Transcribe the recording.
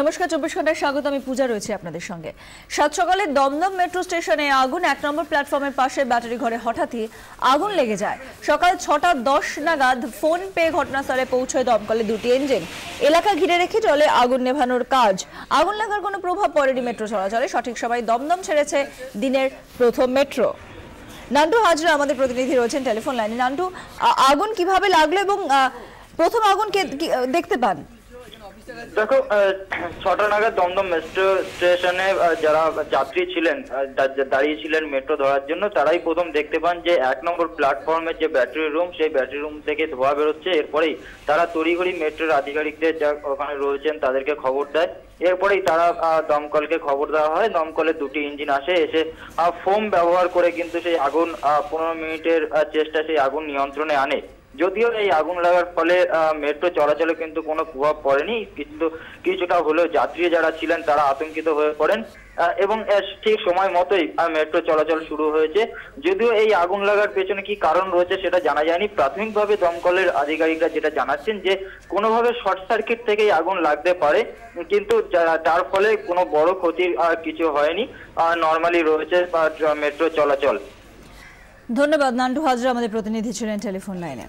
নমস্কার, 24 ঘন্টায় স্বাগত। আমি পূজা রয়েছে আপনাদের সঙ্গে। সাত সকালে দমদম মেট্রো স্টেশনে আগুন। 1 নম্বর প্ল্যাটফর্মের পাশে ব্যাটারি ঘরে হঠাৎই আগুন লেগে যায়। সকাল 6:10 নাগাদ ফোন পেয়ে ঘটনাস্থলে পৌঁছয় দমকলের দুটি ইঞ্জিন। এলাকা ঘিরে রেখে চলে আগুন নেভানোর কাজ। আগুন লাগার কোনো প্রভাব পড়েনি মেট্রো চলাচলে। সঠিক সময় দমদম ছেড়েছে দিনের প্রথম মেট্রো। নান্টু হাজরা আমাদের প্রতিনিধি রয়েছেন টেলিফোন লাইনে। নান্টু, আগুন কিভাবে লাগলো এবং প্রথম আগুন কে দেখতে পান? দেখো, 6টা নাগাদ দমদম মেট্রো স্টেশনে যারা যাত্রী ছিলেন, দাঁড়িয়ে ছিলেন মেট্রো ধরার জন্য, তারাই প্রথম দেখতে পান যে 1 নম্বর প্ল্যাটফর্মের যে ব্যাটারি রুম, সেই ব্যাটারি রুম থেকে ধোঁয়া বেরোচ্ছে। এরপরেই তারা তড়িঘড়ি মেট্রোর আধিকারিকদের যা ওখানে রয়েছেন তাদেরকে খবর দেয়। এরপরেই তারা দমকলকে খবর দেওয়া হয়। দমকলের দুটি ইঞ্জিন আসে, এসে ফোম ব্যবহার করে কিন্তু সেই আগুন 15 মিনিটের চেষ্টা সেই আগুন নিয়ন্ত্রণে আনে। যদিও এই আগুন লাগার ফলে মেট্রো চলাচলে কিন্তু কোনো প্রভাব পড়েনি, কিন্তু কিছুটা হলেও যাত্রী যারা ছিলেন তারা আতঙ্কিত হয়ে পড়েন এবং ঠিক সময় মতোই মেট্রো চলাচল শুরু হয়েছে। যদিও এই আগুন লাগার পেছনে কি কারণ রয়েছে সেটা জানা যায়নি। প্রাথমিকভাবে দমকলের আধিকারিকরা যেটা জানাচ্ছেন যে কোনোভাবে শর্ট সার্কিট থেকেই আগুন লাগতে পারে, কিন্তু তার ফলে কোনো বড় ক্ষতির কিছু হয়নি, নর্মালি রয়েছে মেট্রো চলাচল। ধন্যবাদ। নান্টু হাজরা আমাদের প্রতিনিধি ছিলেন টেলিফোন লাইনে।